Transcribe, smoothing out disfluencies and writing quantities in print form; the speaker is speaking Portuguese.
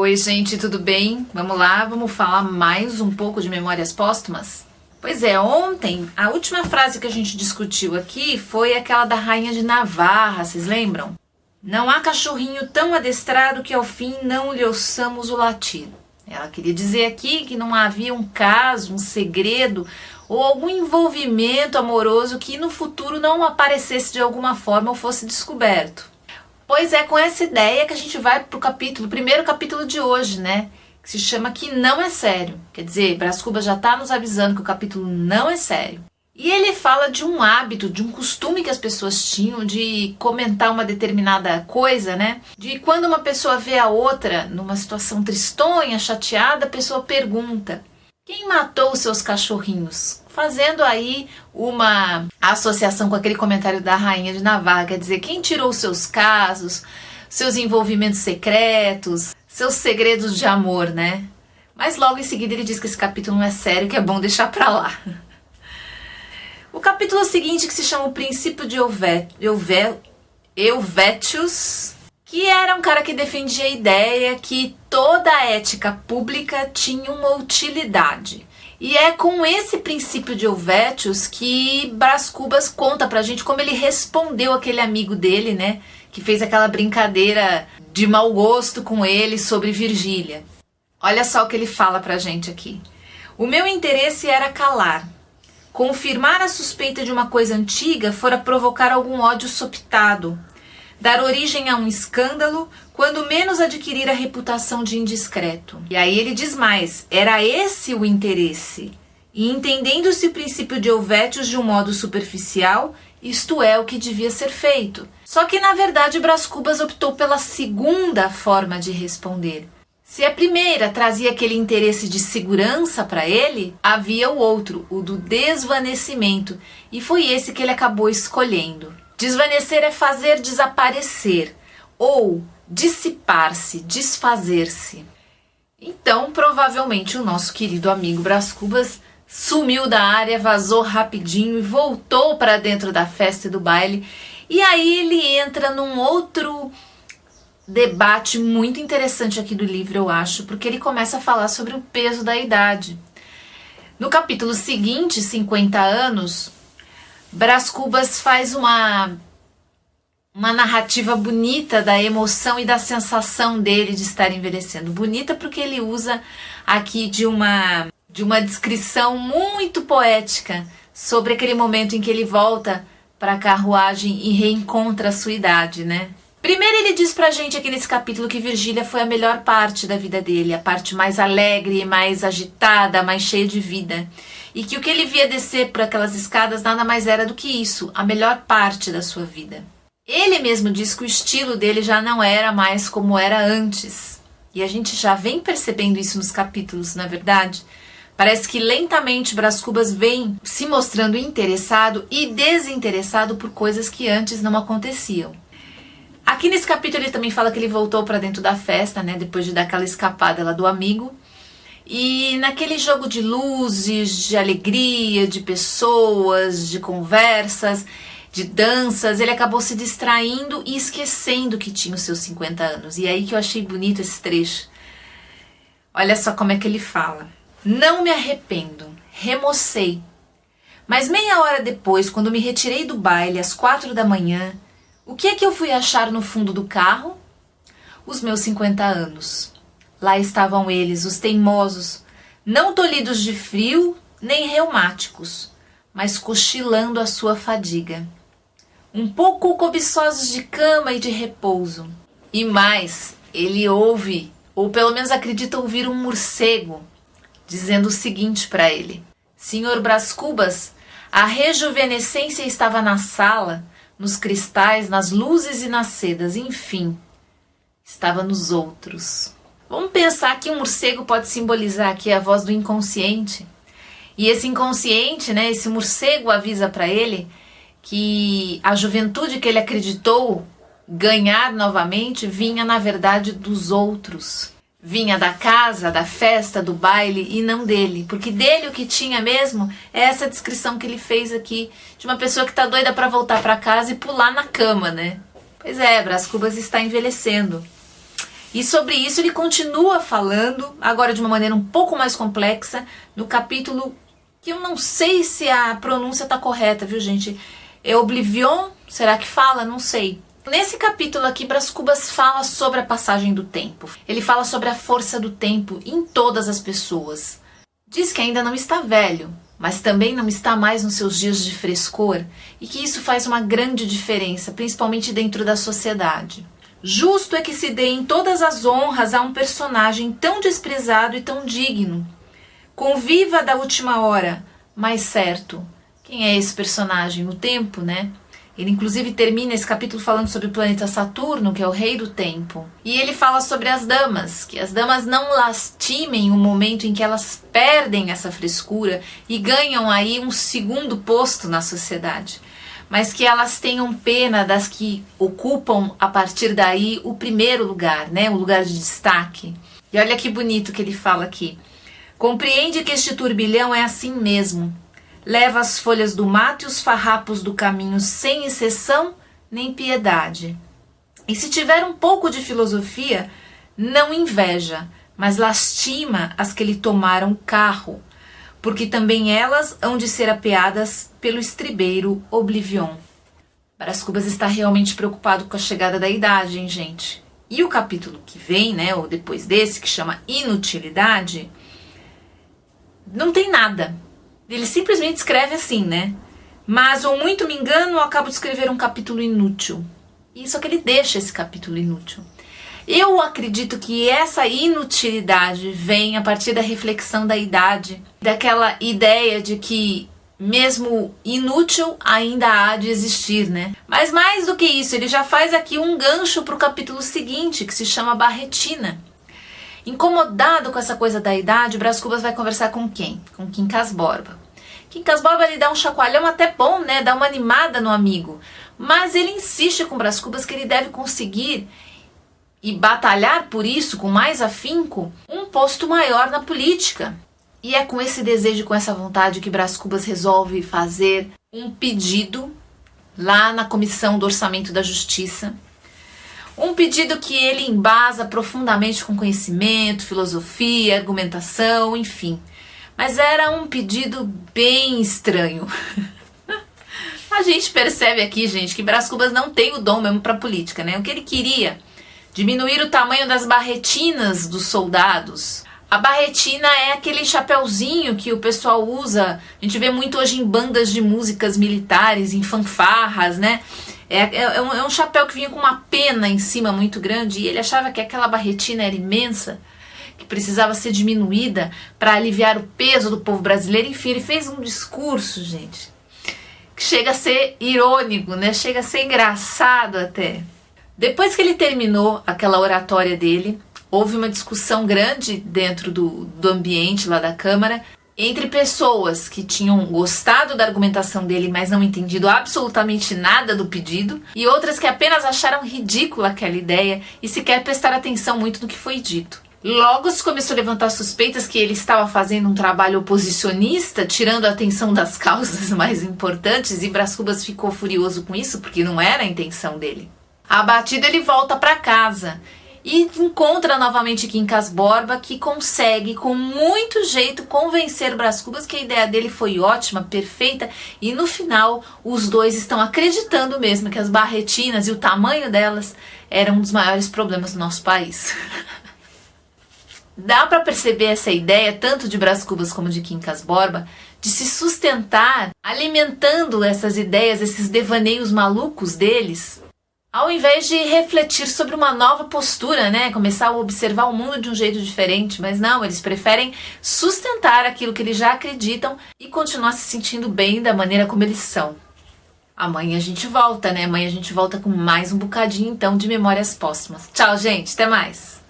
Oi, gente, tudo bem? Vamos lá, vamos falar mais um pouco de Memórias Póstumas? Pois é, ontem, a última frase que a gente discutiu aqui foi aquela da Rainha de Navarra, vocês lembram? Não há cachorrinho tão adestrado que ao fim não lhe ouçamos o latir. Ela queria dizer aqui que não havia um caso, um segredo ou algum envolvimento amoroso que no futuro não aparecesse de alguma forma ou fosse descoberto. Pois é, com essa ideia que a gente vai pro primeiro capítulo de hoje, né? Que se chama Que Não É Sério. Quer dizer, Brás Cubas já tá nos avisando que o capítulo não é sério. E ele fala de um hábito, de um costume que as pessoas tinham de comentar uma determinada coisa, né? De quando uma pessoa vê a outra numa situação tristonha, chateada, a pessoa pergunta: quem matou os seus cachorrinhos? Fazendo aí uma associação com aquele comentário da Rainha de Navarra, quer dizer, quem tirou os seus casos, seus envolvimentos secretos, seus segredos de amor, né? Mas logo em seguida ele diz que esse capítulo não é sério, que é bom deixar pra lá. O capítulo seguinte, que se chama O Princípio de Helvétios, que era um cara que defendia a ideia que toda a ética pública tinha uma utilidade. E é com esse princípio de Helvétios que Brás Cubas conta pra gente como ele respondeu aquele amigo dele, né? Que fez aquela brincadeira de mau gosto com ele sobre Virgília. Olha só o que ele fala pra gente aqui. O meu interesse era calar. Confirmar a suspeita de uma coisa antiga fora provocar algum ódio sopitado. Dar origem a um escândalo, quando menos adquirir a reputação de indiscreto. E aí ele diz mais, era esse o interesse. E entendendo-se o princípio de Helvétios de um modo superficial, isto é o que devia ser feito. Só que na verdade Brás Cubas optou pela segunda forma de responder. Se a primeira trazia aquele interesse de segurança para ele, havia o outro, o do desvanecimento, e foi esse que ele acabou escolhendo. Desvanecer é fazer desaparecer, ou dissipar-se, desfazer-se. Então, provavelmente, o nosso querido amigo Brás Cubas sumiu da área, vazou rapidinho e voltou para dentro da festa e do baile. E aí ele entra num outro debate muito interessante aqui do livro, eu acho, porque ele começa a falar sobre o peso da idade. No capítulo seguinte, 50 anos... Brás Cubas faz uma narrativa bonita da emoção e da sensação dele de estar envelhecendo. Bonita porque ele usa aqui de uma descrição muito poética sobre aquele momento em que ele volta para a carruagem e reencontra a sua idade, né? Primeiro ele diz pra gente aqui nesse capítulo que Virgília foi a melhor parte da vida dele, a parte mais alegre, mais agitada, mais cheia de vida. E que o que ele via descer por aquelas escadas nada mais era do que isso, a melhor parte da sua vida. Ele mesmo diz que o estilo dele já não era mais como era antes. E a gente já vem percebendo isso nos capítulos, na verdade. Parece que lentamente Brás Cubas vem se mostrando interessado e desinteressado por coisas que antes não aconteciam. Aqui nesse capítulo ele também fala que ele voltou para dentro da festa, né, depois de dar aquela escapada lá do amigo. E naquele jogo de luzes, de alegria, de pessoas, de conversas, de danças, ele acabou se distraindo e esquecendo que tinha os seus 50 anos. E aí que eu achei bonito esse trecho. Olha só como é que ele fala. Não me arrependo, remocei. Mas meia hora depois, quando me retirei do baile às 4 da manhã, o que é que eu fui achar no fundo do carro? Os meus 50 anos. Lá estavam eles, os teimosos, não tolhidos de frio nem reumáticos, mas cochilando a sua fadiga. Um pouco cobiçosos de cama e de repouso. E mais, ele ouve, ou pelo menos acredita ouvir um morcego, dizendo o seguinte para ele. Senhor Brás Cubas, a rejuvenescência estava na sala, nos cristais, nas luzes e nas sedas, enfim, estava nos outros. Vamos pensar que um morcego pode simbolizar aqui a voz do inconsciente. E esse inconsciente, né, esse morcego avisa para ele que a juventude que ele acreditou ganhar novamente vinha, na verdade, dos outros. Vinha da casa, da festa, do baile e não dele. Porque dele o que tinha mesmo é essa descrição que ele fez aqui de uma pessoa que tá doida para voltar para casa e pular na cama, né? Pois é, Brás Cubas está envelhecendo. E sobre isso ele continua falando, agora de uma maneira um pouco mais complexa, no capítulo que eu não sei se a pronúncia está correta, viu, gente? É Oblivion? Será que fala? Não sei. Nesse capítulo aqui, Brás Cubas fala sobre a passagem do tempo. Ele fala sobre a força do tempo em todas as pessoas. Diz que ainda não está velho, mas também não está mais nos seus dias de frescor e que isso faz uma grande diferença, principalmente dentro da sociedade. Justo é que se dê em todas as honras a um personagem tão desprezado e tão digno. Conviva da última hora, mas certo. Quem é esse personagem? O tempo, né? Ele inclusive termina esse capítulo falando sobre o planeta Saturno, que é o rei do tempo. E ele fala sobre as damas, que as damas não lastimem o momento em que elas perdem essa frescura e ganham aí um segundo posto na sociedade. Mas que elas tenham pena das que ocupam a partir daí o primeiro lugar, né? O lugar de destaque. E olha que bonito que ele fala aqui. Compreende que este turbilhão é assim mesmo. Leva as folhas do mato e os farrapos do caminho sem exceção nem piedade. E se tiver um pouco de filosofia, não inveja, mas lastima as que lhe tomaram carro, porque também elas hão de ser apeadas pelo estribeiro Oblivion. Brás Cubas está realmente preocupado com a chegada da idade, hein, gente? E o capítulo que vem, né, ou depois desse, que chama Inutilidade, não tem nada. Ele simplesmente escreve assim, né? Mas, ou muito me engano, eu acabo de escrever um capítulo inútil. E só que ele deixa esse capítulo inútil. Eu acredito que essa inutilidade vem a partir da reflexão da idade, daquela ideia de que mesmo inútil ainda há de existir, né? Mas mais do que isso, ele já faz aqui um gancho para o capítulo seguinte, que se chama Barretina. Incomodado com essa coisa da idade, Brás Cubas vai conversar com quem? Com Quincas Borba. Quincas Borba lhe dá um chacoalhão até bom, né? Dá uma animada no amigo. Mas ele insiste com Brás Cubas que ele deve conseguir e batalhar por isso com mais afinco um posto maior na política. E é com esse desejo, com essa vontade que Brás Cubas resolve fazer um pedido lá na Comissão do Orçamento da Justiça. Um pedido que ele embasa profundamente com conhecimento, filosofia, argumentação, enfim. Mas era um pedido bem estranho. A gente percebe aqui, gente, que Brás Cubas não tem o dom mesmo para política, né? O que ele queria, diminuir o tamanho das barretinas dos soldados. A barretina é aquele chapeuzinho que o pessoal usa, a gente vê muito hoje em bandas de músicas militares, em fanfarras, né? É um chapéu que vinha com uma pena em cima muito grande e ele achava que aquela barretina era imensa, que precisava ser diminuída para aliviar o peso do povo brasileiro. Enfim, ele fez um discurso, gente, que chega a ser irônico, né? Chega a ser engraçado até. Depois que ele terminou aquela oratória dele, houve uma discussão grande dentro do ambiente lá da Câmara, entre pessoas que tinham gostado da argumentação dele, mas não entendido absolutamente nada do pedido, e outras que apenas acharam ridícula aquela ideia e sequer prestaram atenção muito no que foi dito. Logo se começou a levantar suspeitas que ele estava fazendo um trabalho oposicionista, tirando a atenção das causas mais importantes, e Brás Cubas ficou furioso com isso, porque não era a intenção dele. Abatido, ele volta para casa e encontra novamente Quincas Borba, que consegue com muito jeito convencer Brás Cubas que a ideia dele foi ótima, perfeita, e no final os dois estão acreditando mesmo que as barretinas e o tamanho delas eram um dos maiores problemas do nosso país. Dá para perceber essa ideia, tanto de Brás Cubas como de Quincas Borba, de se sustentar alimentando essas ideias, esses devaneios malucos deles, ao invés de refletir sobre uma nova postura, né? Começar a observar o mundo de um jeito diferente. Mas não, eles preferem sustentar aquilo que eles já acreditam e continuar se sentindo bem da maneira como eles são. Amanhã a gente volta, né? Amanhã a gente volta com mais um bocadinho, então, de Memórias Póstumas. Tchau, gente. Até mais.